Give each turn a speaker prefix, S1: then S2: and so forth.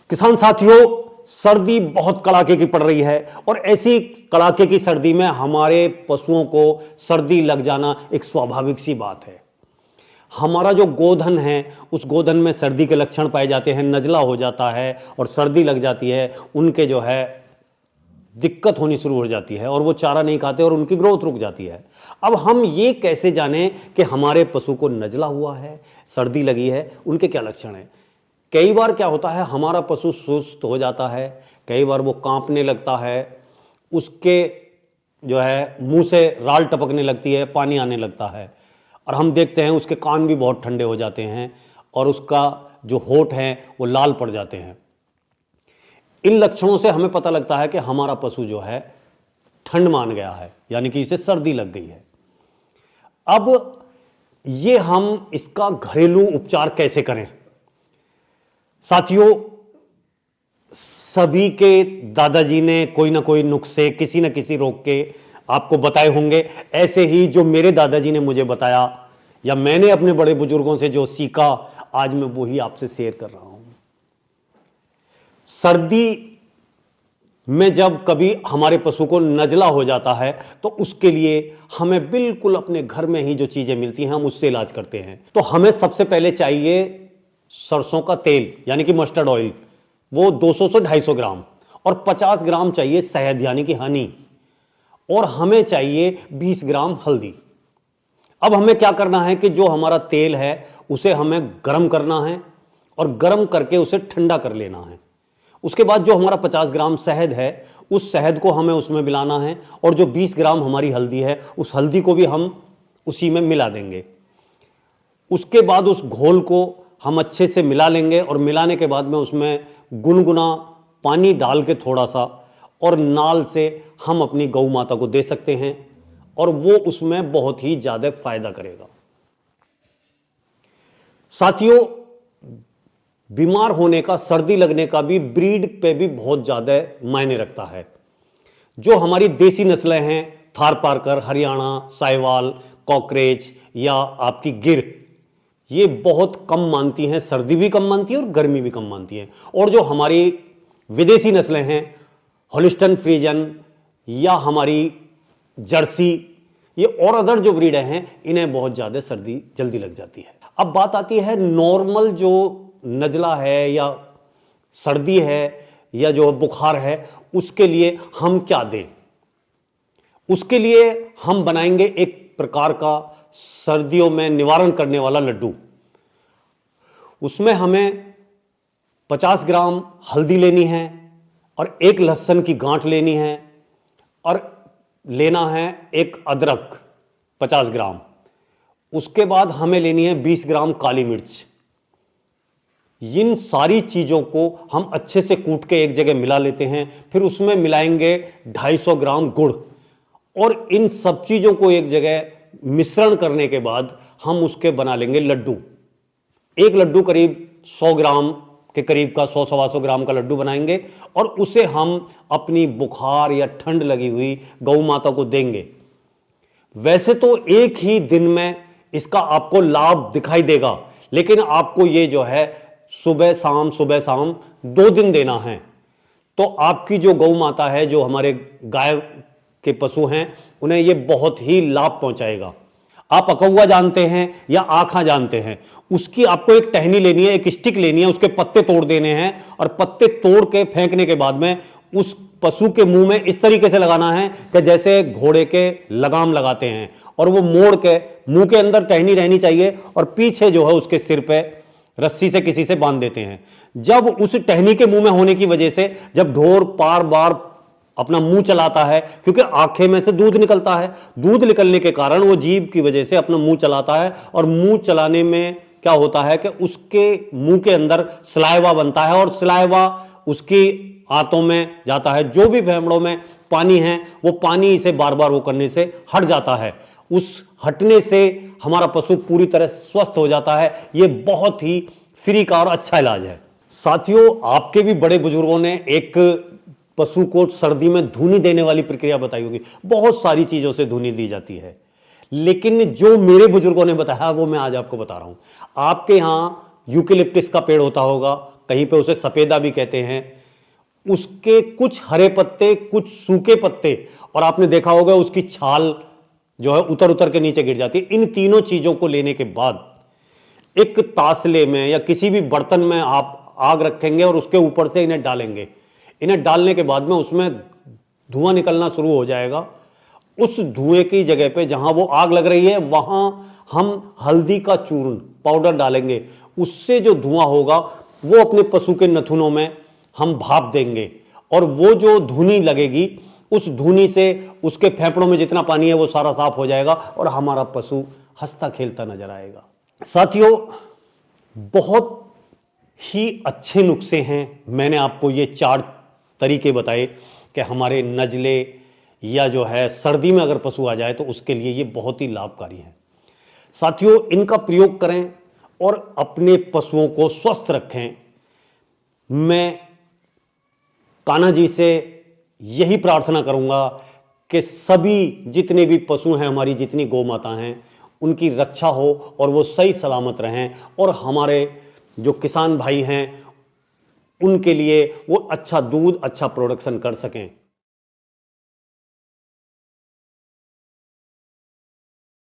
S1: किसान साथियों, सर्दी बहुत कड़ाके की पड़ रही है और ऐसी कड़ाके की सर्दी में हमारे पशुओं को सर्दी लग जाना एक स्वाभाविक सी बात है। हमारा जो गोधन है उस गोधन में सर्दी के लक्षण पाए जाते हैं, नजला हो जाता है और सर्दी लग जाती है। उनके जो है दिक्कत होनी शुरू हो जाती है और वो चारा नहीं खाते और उनकी ग्रोथ रुक जाती है। अब हम ये कैसे जानें कि हमारे पशु को नजला हुआ है, सर्दी लगी है, उनके क्या लक्षण हैं। कई बार क्या होता है, हमारा पशु सुस्त हो जाता है, कई बार वो कांपने लगता है, उसके जो है मुंह से राल टपकने लगती है, पानी आने लगता है और हम देखते हैं उसके कान भी बहुत ठंडे हो जाते हैं और उसका जो होंठ है वो लाल पड़ जाते हैं। इन लक्षणों से हमें पता लगता है कि हमारा पशु जो है ठंड मान गया है, यानी कि इसे सर्दी लग गई है। अब ये हम इसका घरेलू उपचार कैसे करें। साथियों, सभी के दादाजी ने कोई ना कोई नुस्खे किसी न किसी रोग के आपको बताए होंगे। ऐसे ही जो मेरे दादाजी ने मुझे बताया या मैंने अपने बड़े बुजुर्गों से जो सीखा, आज मैं वही आपसे शेयर कर रहा हूं। सर्दी में जब कभी हमारे पशु को नजला हो जाता है तो उसके लिए हमें बिल्कुल अपने घर में ही जो चीजें मिलती हैं हम उससे इलाज करते हैं। तो हमें सबसे पहले चाहिए सरसों का तेल यानी कि मस्टर्ड ऑयल, वो 200 से 250 ग्राम, और 50 ग्राम चाहिए शहद यानी कि हनी, और हमें चाहिए 20 ग्राम हल्दी। अब हमें क्या करना है कि जो हमारा तेल है उसे हमें गर्म करना है और गर्म करके उसे ठंडा कर लेना है। उसके बाद जो हमारा 50 ग्राम शहद है उस शहद को हमें उसमें मिलाना है और जो 20 ग्राम हमारी हल्दी है उस हल्दी को भी हम उसी में मिला देंगे। उसके बाद उस घोल को हम अच्छे से मिला लेंगे और मिलाने के बाद में उसमें गुनगुना पानी डाल के थोड़ा सा और नाल से हम अपनी गौ माता को दे सकते हैं और वो उसमें बहुत ही ज़्यादा फायदा करेगा। साथियों, बीमार होने का, सर्दी लगने का भी ब्रीड पे भी बहुत ज़्यादा मायने रखता है। जो हमारी देसी नस्लें हैं, थारपारकर, हरियाणा, साहिवाल, कॉकरेज या आपकी गिर, ये बहुत कम मानती हैं, सर्दी भी कम मानती है और गर्मी भी कम मानती हैं। और जो हमारी विदेशी नस्लें हैं, हॉलिस्टन फ्रीजन या हमारी जर्सी, ये और अदर जो ब्रीडें हैं, इन्हें बहुत ज़्यादा सर्दी जल्दी लग जाती है। अब बात आती है नॉर्मल जो नजला है या सर्दी है या जो बुखार है, उसके लिए हम क्या दें। उसके लिए हम बनाएंगे एक प्रकार का सर्दियों में निवारण करने वाला लड्डू। उसमें हमें 50 ग्राम हल्दी लेनी है और एक लहसुन की गांठ लेनी है और लेना है एक अदरक 50 ग्राम। उसके बाद हमें लेनी है 20 ग्राम काली मिर्च। इन सारी चीज़ों को हम अच्छे से कूट के एक जगह मिला लेते हैं, फिर उसमें मिलाएंगे 250 ग्राम गुड़ और इन सब चीज़ों को एक जगह मिश्रण करने के बाद हम उसके बना लेंगे लड्डू। एक लड्डू करीब 100 ग्राम के करीब का, 100-125 ग्राम का लड्डू बनाएंगे और उसे हम अपनी बुखार या ठंड लगी हुई गौ माता को देंगे। वैसे तो एक ही दिन में इसका आपको लाभ दिखाई देगा, लेकिन आपको ये जो है सुबह शाम 2 दिन देना है। तो आपकी जो गौ माता है, जो हमारे गाय के पशु हैं, उन्हें ये बहुत ही लाभ पहुंचाएगा। आप अकौवा जानते हैं या आखा जानते हैं, उसकी आपको एक टहनी लेनी है, एक स्टिक लेनी है, उसके पत्ते तोड़ देने हैं और पत्ते तोड़ के फेंकने के बाद में उस पशु के मुंह में इस तरीके से लगाना है कि जैसे घोड़े के लगाम लगाते हैं, और वो मोड़ के मुंह के अंदर टहनी रहनी चाहिए और पीछे जो है उसके सिर पे रस्सी से किसी से बांध देते हैं। जब उस टहनी के मुंह में होने की वजह से जब ढोर बार बार अपना मुंह चलाता है, क्योंकि आंखें में से दूध निकलता है, दूध निकलने के कारण वो जीभ की वजह से अपना मुंह चलाता है और मुंह चलाने में क्या होता है कि उसके मुंह के अंदर सलाइवा बनता है और सलाइवा उसकी आंतों में जाता है। जो भी फेफड़ों में पानी है वो पानी इसे बार बार वो करने से हट जाता है। उस हटने से हमारा पशु पूरी तरह स्वस्थ हो जाता है। ये बहुत ही फ्री का और अच्छा इलाज है। साथियों, आपके भी बड़े बुजुर्गों ने एक पशु को सर्दी में धूनी देने वाली प्रक्रिया बताई होगी। बहुत सारी चीजों से धूनी दी जाती है, लेकिन जो मेरे बुजुर्गों ने बताया वो मैं आज आपको बता रहा हूं। आपके यहां यूकेलिप्टिस का पेड़ होता होगा, कहीं पे उसे सफेदा भी कहते हैं, उसके कुछ हरे पत्ते, कुछ सूखे पत्ते, और आपने देखा होगा उसकी छाल जो है उतर उतर के नीचे गिर जाती है। इन तीनों चीजों को लेने के बाद एक तासले में या किसी भी बर्तन में आप आग रखेंगे और उसके ऊपर से इन्हें डालेंगे। इन्हें डालने के बाद में उसमें धुआं निकलना शुरू हो जाएगा। उस धुएं की जगह पे जहां वो आग लग रही है वहां हम हल्दी का चूर्ण पाउडर डालेंगे। उससे जो धुआं होगा वो अपने पशु के नथुनों में हम भाप देंगे, और वो जो धुनी लगेगी उस धुनी से उसके फेफड़ों में जितना पानी है वो सारा साफ हो जाएगा और हमारा पशु हंसता खेलता नजर आएगा। साथियों, बहुत ही अच्छे नुस्खे हैं। मैंने आपको ये 4 तरीके बताए कि हमारे नजले या जो है सर्दी में अगर पशु आ जाए तो उसके लिए ये बहुत ही लाभकारी है। साथियों, इनका प्रयोग करें और अपने पशुओं को स्वस्थ रखें। मैं कान्हा जी से यही प्रार्थना करूंगा कि सभी जितने भी पशु हैं, हमारी जितनी गौ माता हैं, उनकी रक्षा हो और वो सही सलामत रहें, और हमारे जो किसान भाई हैं उनके लिए वो अच्छा दूध, अच्छा प्रोडक्शन कर सकें।